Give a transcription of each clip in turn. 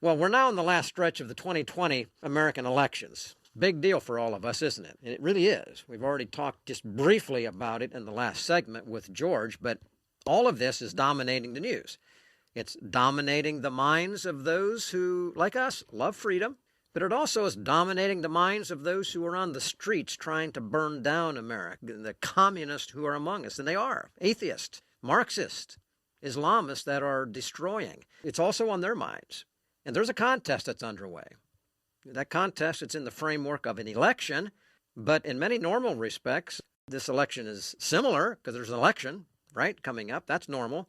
Well, we're now in the last stretch of the 2020 American elections. Big deal for all of us, isn't it? And it really is. We've already talked just briefly about it in the last segment with George, but all of this is dominating the news. It's dominating the minds of those who, like us, love freedom, but it also is dominating the minds of those who are on the streets trying to burn down America, the communists who are among us, and they are atheists, Marxists, Islamists that are destroying. It's also on their minds. And there's a contest that's underway. That contest, it's in the framework of an election, but in many normal respects, this election is similar because there's an election, right, coming up. That's normal.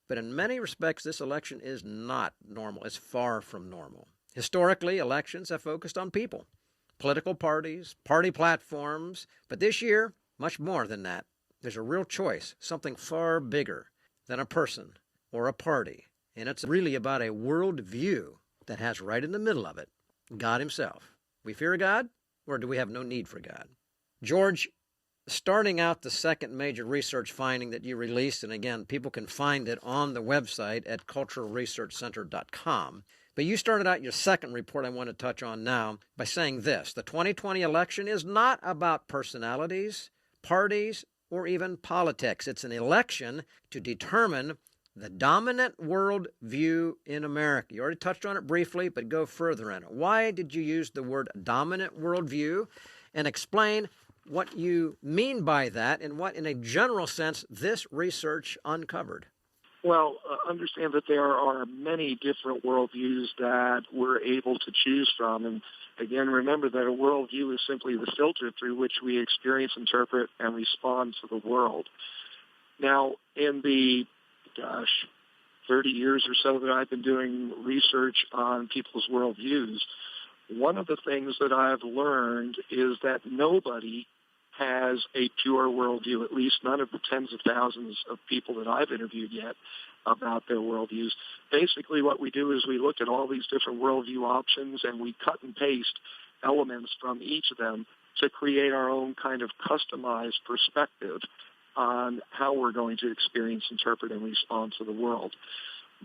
But in many respects, this election is not normal. It's far from normal. Historically, elections have focused on people, political parties, party platforms. But this year, much more than that. There's a real choice, something far bigger than a person or a party. And it's really about a worldview that has right in the middle of it God himself. We fear God, or do we have no need for God? George, starting out the second major research finding that you released, and again, people can find it on the website at culturalresearchcenter.com, but you started out your second report I want to touch on now by saying this: the 2020 election is not about personalities, parties, or even politics. It's an election to determine the dominant world view in America. You already touched on it briefly, but go further in it. Why did you use the word dominant worldview? And explain what you mean by that and what, in a general sense, this research uncovered. Well, understand that there are many different worldviews that we're able to choose from. And again, remember that a worldview is simply the filter through which we experience, interpret, and respond to the world. Now, in the 30 years or so that I've been doing research on people's worldviews, one of the things that I've learned is that nobody has a pure worldview, at least none of the tens of thousands of people that I've interviewed yet about their worldviews. Basically what we do is we look at all these different worldview options and we cut and paste elements from each of them to create our own kind of customized perspective on how we're going to experience, interpret, and respond to the world.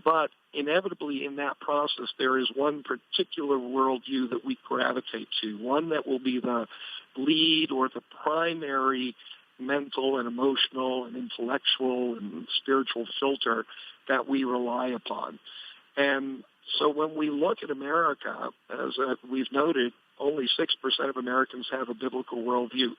But inevitably in that process, there is one particular worldview that we gravitate to, one that will be the lead or the primary mental and emotional and intellectual and spiritual filter that we rely upon. And so when we look at America, as we've noted, only 6% of Americans have a biblical worldview.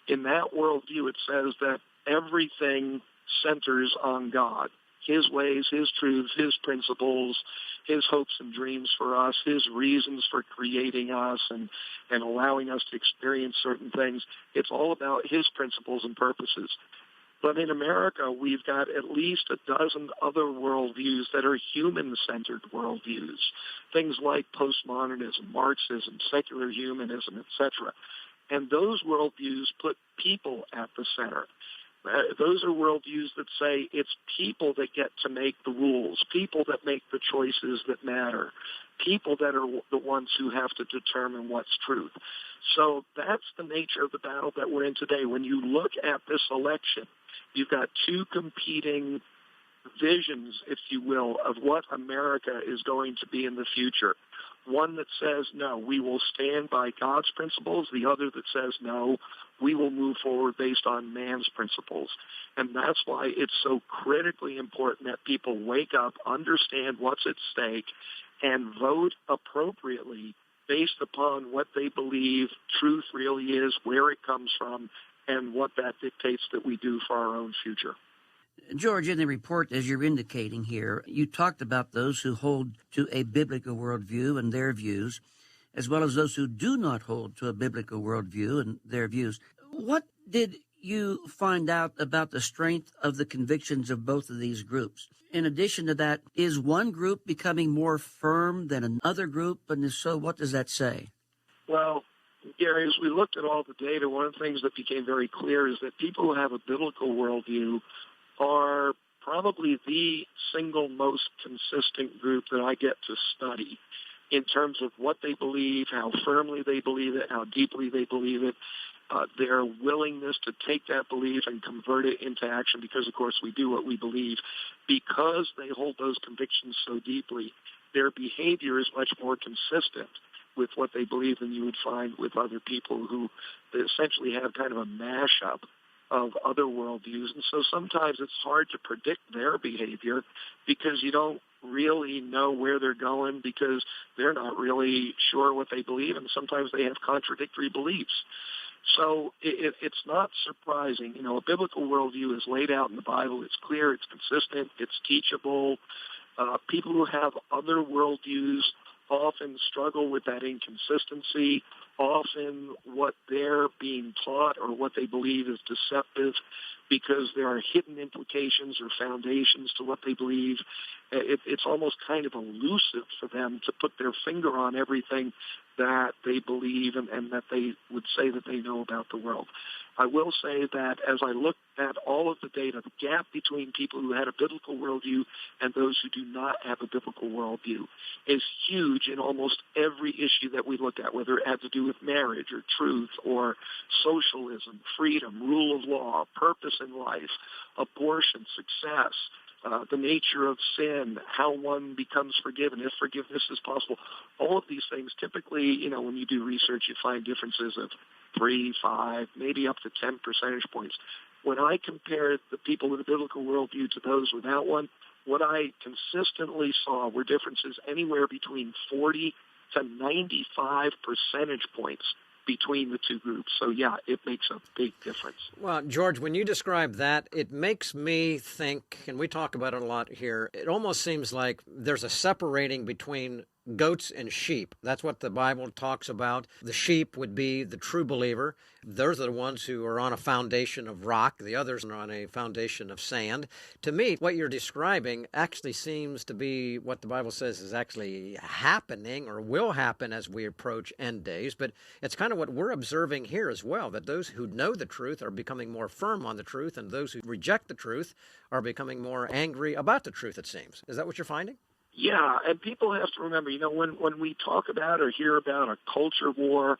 In that worldview, it says that everything centers on God, his ways, his truths, his principles, his hopes and dreams for us, his reasons for creating us and allowing us to experience certain things. It's all about his principles and purposes. But in America, we've got at least a dozen other worldviews that are human-centered worldviews, things like postmodernism, Marxism, secular humanism, etc. And those worldviews put people at the center. Those are worldviews that say it's people that get to make the rules, people that make the choices that matter, people that are the ones who have to determine what's truth. So that's the nature of the battle that we're in today. When you look at this election, you've got two competing visions, if you will, of what America is going to be in the future. One that says, no, we will stand by God's principles. The other that says, no, we will move forward based on man's principles. And that's why it's so critically important that people wake up, understand what's at stake, and vote appropriately based upon what they believe truth really is, where it comes from, and what that dictates that we do for our own future. George, in the report, as you're indicating here, you talked about those who hold to a biblical worldview and their views, as well as those who do not hold to a biblical worldview and their views. What did you find out about the strength of the convictions of both of these groups? In addition to that, is one group becoming more firm than another group? And if so, what does that say? Well, Gary, as we looked at all the data, one of the things that became very clear is that people who have a biblical worldview are probably the single most consistent group that I get to study in terms of what they believe, how firmly they believe it, how deeply they believe it, their willingness to take that belief and convert it into action, because, of course, we do what we believe. Because they hold those convictions so deeply, their behavior is much more consistent with what they believe than you would find with other people who essentially have kind of a mashup of other worldviews. And so sometimes it's hard to predict their behavior because you don't really know where they're going because they're not really sure what they believe, and sometimes they have contradictory beliefs. So it's not surprising. You know, a biblical worldview is laid out in the Bible. It's clear, it's consistent, it's teachable. People who have other worldviews often struggle with that inconsistency. Often what they're being taught or what they believe is deceptive because there are hidden implications or foundations to what they believe. It's almost kind of elusive for them to put their finger on everything that they believe and that they would say that they know about the world. I will say that as I look at all of the data, the gap between people who had a biblical worldview and those who do not have a biblical worldview is huge in almost every issue that we look at, whether it had to do with marriage or truth or socialism, freedom, rule of law, purpose in life, abortion, success, the nature of sin, how one becomes forgiven, if forgiveness is possible. All of these things, typically, you know, when you do research, you find differences of 3, 5, maybe up to 10 percentage points. When I compared the people with a biblical worldview to those without one, what I consistently saw were differences anywhere between 40 to 95 percentage points between the two groups. So, yeah, it makes a big difference. Well, George, when you describe that, it makes me think, and we talk about it a lot here, it almost seems like there's a separating between goats and sheep. That's what the Bible talks about. The sheep would be the true believer. Those are the ones who are on a foundation of rock. The others are on a foundation of sand. To me, what you're describing actually seems to be what the Bible says is actually happening or will happen as we approach end days. But it's kind of what we're observing here as well, that those who know the truth are becoming more firm on the truth, and those who reject the truth are becoming more angry about the truth, it seems. Is that what you're finding? Yeah, and people have to remember, you know, when we talk about or hear about a culture war,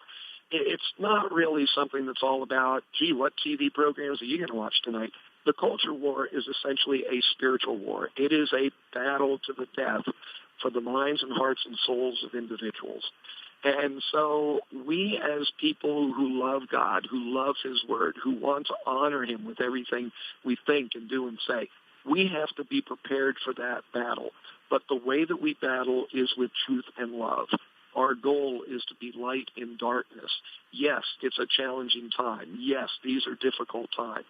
it's not really something that's all about, gee, what TV programs are you going to watch tonight? The culture war is essentially a spiritual war. It is a battle to the death for the minds and hearts and souls of individuals. And so we as people who love God, who love His Word, who want to honor Him with everything we think and do and say, we have to be prepared for that battle. But the way that we battle is with truth and love. Our goal is to be light in darkness. Yes, it's a challenging time. Yes, these are difficult times.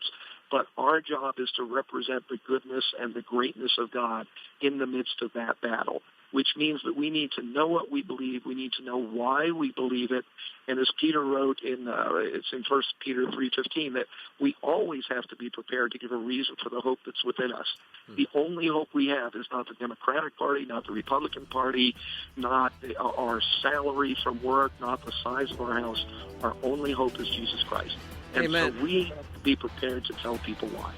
But our job is to represent the goodness and the greatness of God in the midst of that battle, which means that we need to know what we believe. We need to know why we believe it. And as Peter wrote it's in 1 Peter 3:15, that we always have to be prepared to give a reason for the hope that's within us. The only hope we have is not the Democratic Party, not the Republican Party, not our salary from work, not the size of our house. Our only hope is Jesus Christ. And Amen. so we have to be prepared to tell people why.